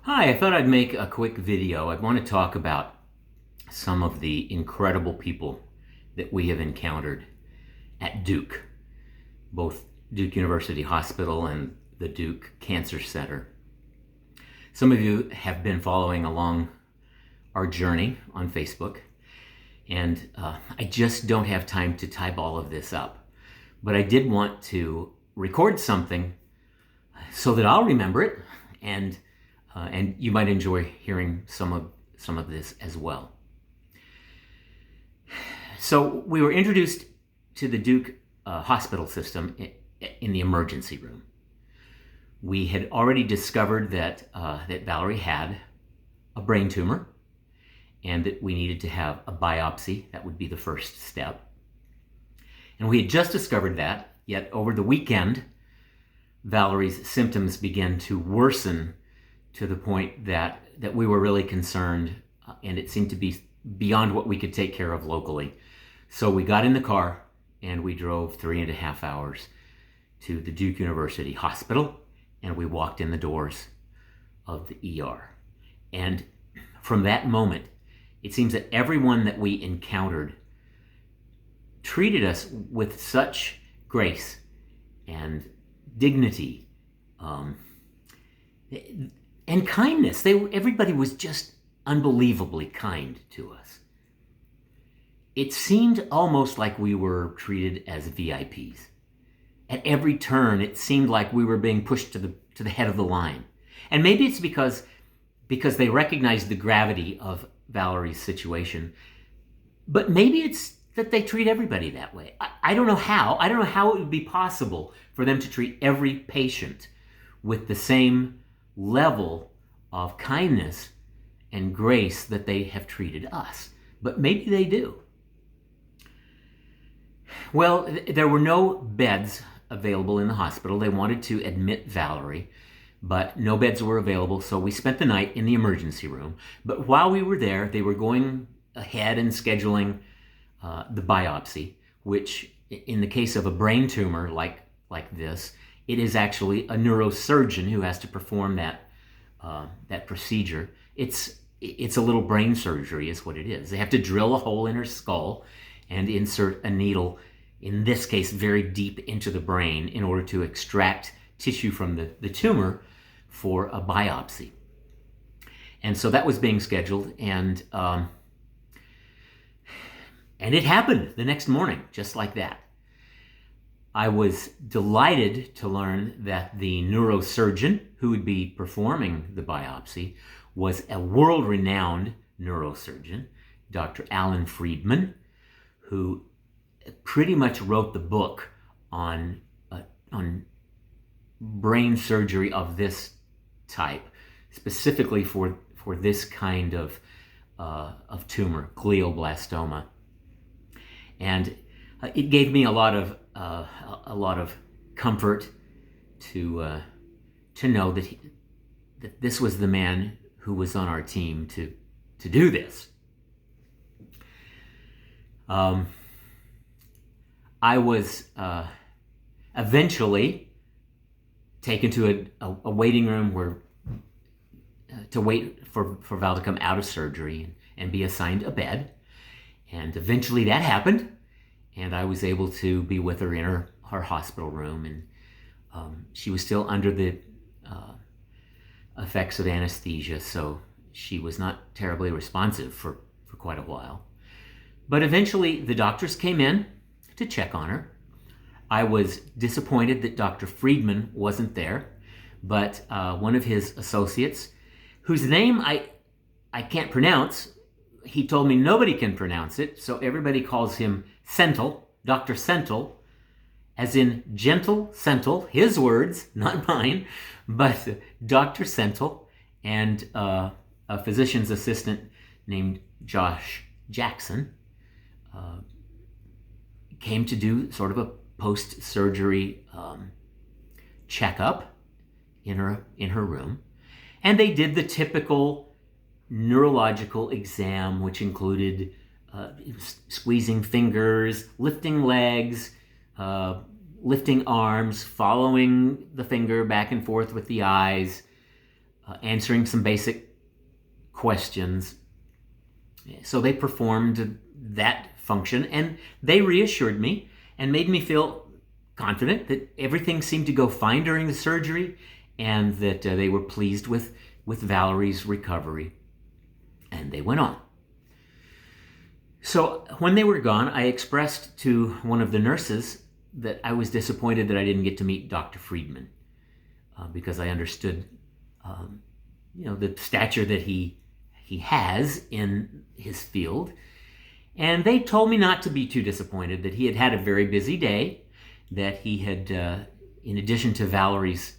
Hi, I thought I'd make a quick video. I want to talk about some of the incredible people that we have encountered at Duke, both Duke University Hospital and the Duke Cancer Center. Some of you have been following along our journey on Facebook, and I just don't have time to type all of this up. But I did want to record something so that I'll remember it, and you might enjoy hearing some of this as well. So we were introduced to the Duke hospital system in the emergency room. We had already discovered that Valerie had a brain tumor and that we needed to have a biopsy. That would be the first step. And we had just discovered that, yet over the weekend, Valerie's symptoms began to worsen to the point that we were really concerned, and it seemed to be beyond what we could take care of locally. So we got in the car and we drove 3.5 hours to the Duke University Hospital, and we walked in the doors of the ER. And from that moment, it seems that everyone that we encountered treated us with such grace and dignity, and kindness. Everybody was just unbelievably kind to us. It seemed almost like we were treated as VIPs. At every turn, it seemed like we were being pushed to the head of the line. And maybe it's because they recognized the gravity of Valerie's situation, but maybe it's that they treat everybody that way. I don't know how. I don't know how it would be possible for them to treat every patient with the same level of kindness and grace that they have treated us. But maybe they do. Well, there were no beds available in the hospital. They wanted to admit Valerie, but no beds were available, so we spent the night in the emergency room. But while we were there, they were going ahead and scheduling the biopsy, which in the case of a brain tumor like this, it is actually a neurosurgeon who has to perform that procedure. It's a little brain surgery is what it is. They have to drill a hole in her skull and insert a needle, in this case very deep into the brain, in order to extract tissue from the tumor for a biopsy. And so that was being scheduled, and it happened the next morning, just like that. I was delighted to learn that the neurosurgeon who would be performing the biopsy was a world-renowned neurosurgeon, Dr. Alan Friedman, who pretty much wrote the book on brain surgery of this type, specifically for this kind of tumor, glioblastoma. And it gave me a lot of comfort to know that this was the man who was on our team to do this. I was eventually taken to a waiting room where to wait for Val to come out of surgery and be assigned a bed. And eventually that happened, and I was able to be with her in her hospital room, and she was still under the effects of anesthesia, so she was not terribly responsive for quite a while. But eventually the doctors came in to check on her. I was disappointed that Dr. Friedman wasn't there, but one of his associates, whose name I can't pronounce, he told me nobody can pronounce it, so everybody calls him Sentel, Dr. Sentel, as in gentle Sentel, his words, not mine, but Dr. Sentel, and a physician's assistant named Josh Jackson came to do sort of a post-surgery checkup in her room, and they did the typical neurological exam, which included squeezing fingers, lifting legs, lifting arms, following the finger back and forth with the eyes, answering some basic questions. So they performed that function, and they reassured me and made me feel confident that everything seemed to go fine during the surgery, and that they were pleased with Valerie's recovery. And they went on. So when they were gone, I expressed to one of the nurses that I was disappointed that I didn't get to meet Dr. Friedman, because I understood, the stature that he has in his field. And they told me not to be too disappointed, that he had had a very busy day, that he had, in addition to Valerie's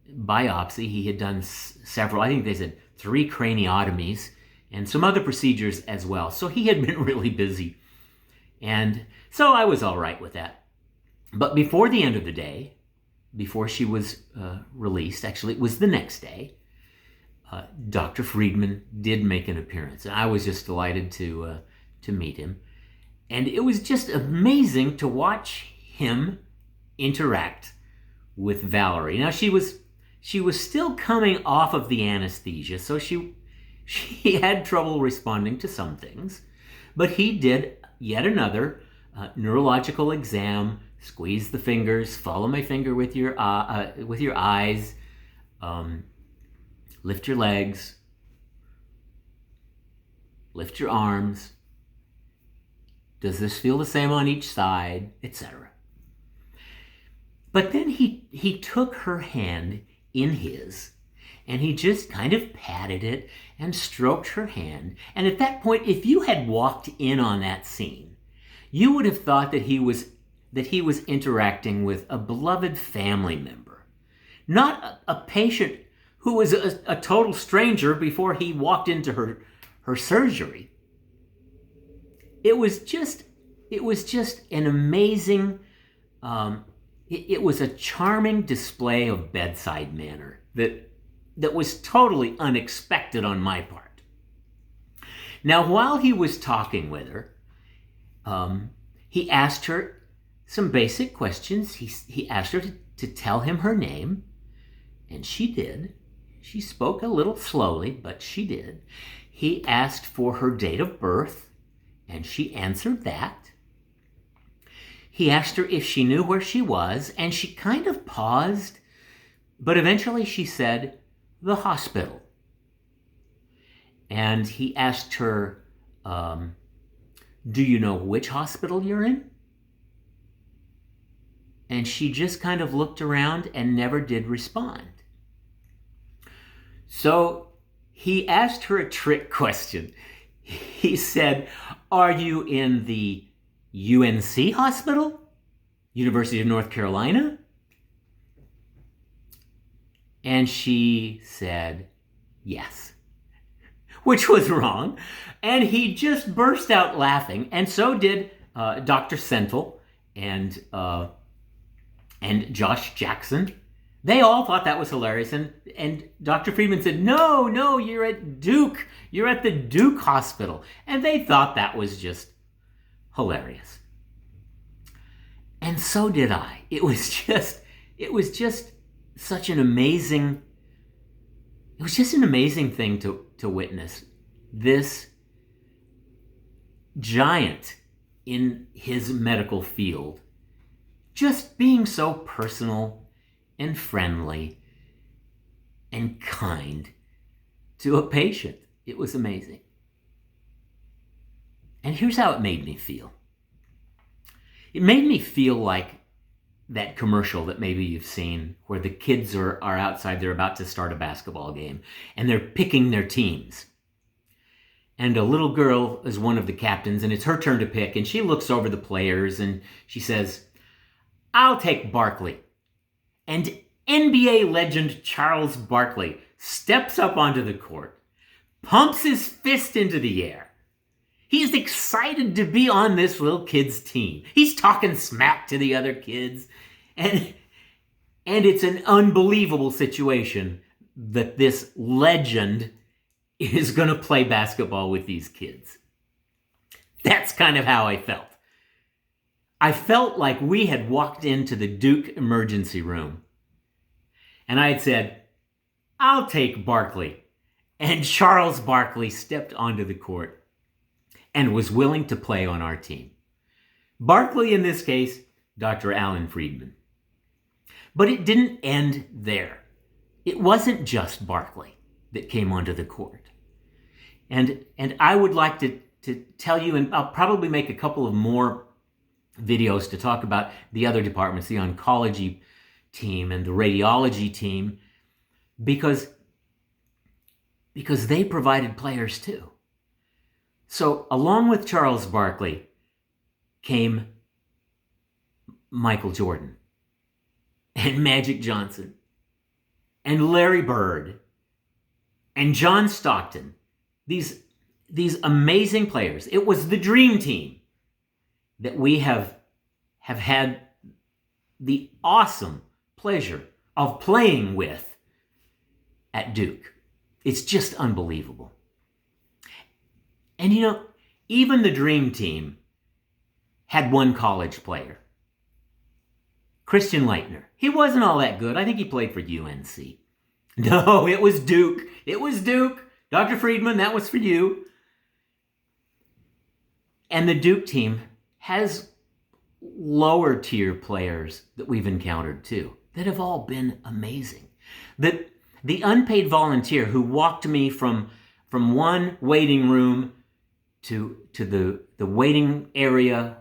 biopsy, he had done several, I think they said 3 craniotomies, and some other procedures as well. So he had been really busy. And so I was all right with that. But before the end of the day, before she was released, actually it was the next day, Dr. Friedman did make an appearance. And I was just delighted to meet him. And it was just amazing to watch him interact with Valerie. Now she was still coming off of the anesthesia, so she had trouble responding to some things, but he did yet another neurological exam. Squeeze the fingers, follow my finger with your eyes, lift your legs, lift your arms. Does this feel the same on each side, etc. But then he took her hand in his, and he just kind of patted it and stroked her hand. And at that point, if you had walked in on that scene, you would have thought that he was interacting with a beloved family member, not a patient who was a total stranger before he walked into her surgery. It was just an amazing, it was a charming display of bedside manner that was totally unexpected on my part. Now, while he was talking with her, he asked her some basic questions. He asked her to tell him her name, and she did. She spoke a little slowly, but she did. He asked for her date of birth, and she answered that. He asked her if she knew where she was, and she kind of paused, but eventually she said, "The hospital." And he asked her, "Do you know which hospital you're in?" And she just kind of looked around and never did respond. So he asked her a trick question. He said, "Are you in the UNC hospital? University of North Carolina?" And she said, "Yes," which was wrong. And he just burst out laughing. And so did Dr. Sentel and Josh Jackson. They all thought that was hilarious. And Dr. Friedman said, no, you're at Duke. You're at the Duke Hospital. And they thought that was just hilarious. And so did I. It was just such an amazing, it was just an amazing thing to witness. This giant in his medical field just being so personal and friendly and kind to a patient. It was amazing. And here's how it made me feel. It made me feel like that commercial that maybe you've seen where the kids are outside, they're about to start a basketball game, and they're picking their teams. And a little girl is one of the captains, and it's her turn to pick, and she looks over the players, and she says, "I'll take Barkley." And NBA legend Charles Barkley steps up onto the court, pumps his fist into the air. He's excited to be on this little kid's team. He's talking smack to the other kids. And it's an unbelievable situation that this legend is going to play basketball with these kids. That's kind of how I felt. I felt like we had walked into the Duke emergency room, and I had said, I'll take Barkley. And Charles Barkley stepped onto the court and was willing to play on our team. Barkley, in this case, Dr. Alan Friedman. But it didn't end there. It wasn't just Barkley that came onto the court. And I would like to tell you, and I'll probably make a couple of more videos to talk about the other departments, the oncology team and the radiology team, because they provided players too. So along with Charles Barkley came Michael Jordan and Magic Johnson and Larry Bird and John Stockton. These amazing players. It was the dream team that we have had the awesome pleasure of playing with at Duke. It's just unbelievable. And even the dream team had one college player, Christian Laettner. He wasn't all that good. I think he played for UNC. No, it was Duke. It was Duke. Dr. Friedman, that was for you. And the Duke team has lower tier players that we've encountered too, that have all been amazing. The unpaid volunteer who walked me from one waiting room to the waiting area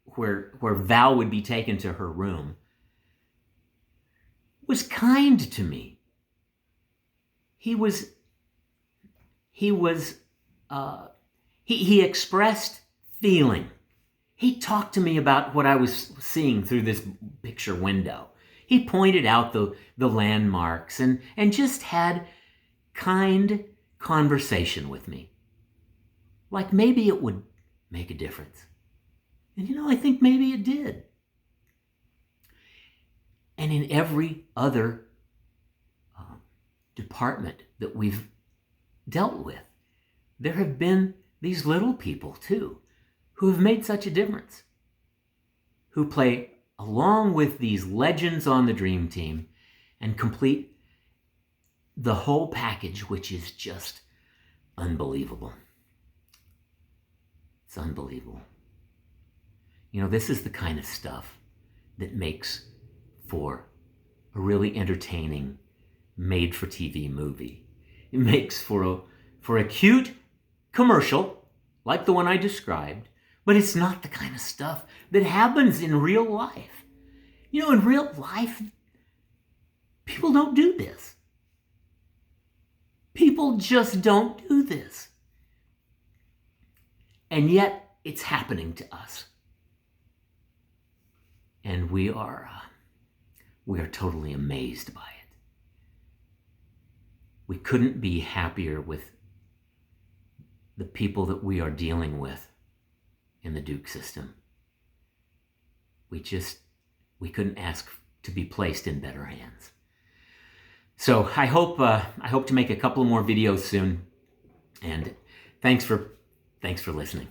where Val would be taken to her room was kind to me. He expressed feeling. He talked to me about what I was seeing through this picture window. He pointed out the landmarks and just had kind conversation with me. Like maybe it would make a difference. And I think maybe it did. And in every other department that we've dealt with, there have been these little people too who have made such a difference, who play along with these legends on the dream team and complete the whole package, which is just unbelievable. It's unbelievable. This is the kind of stuff that makes for a really entertaining made-for-TV movie. It makes for a cute commercial, like the one I described, but it's not the kind of stuff that happens in real life. In real life, people don't do this. People just don't do this. And yet, it's happening to us. And we are totally amazed by it. We couldn't be happier with the people that we are dealing with in the Duke system. We couldn't ask to be placed in better hands. So I hope to make a couple more videos soon. And thanks for listening.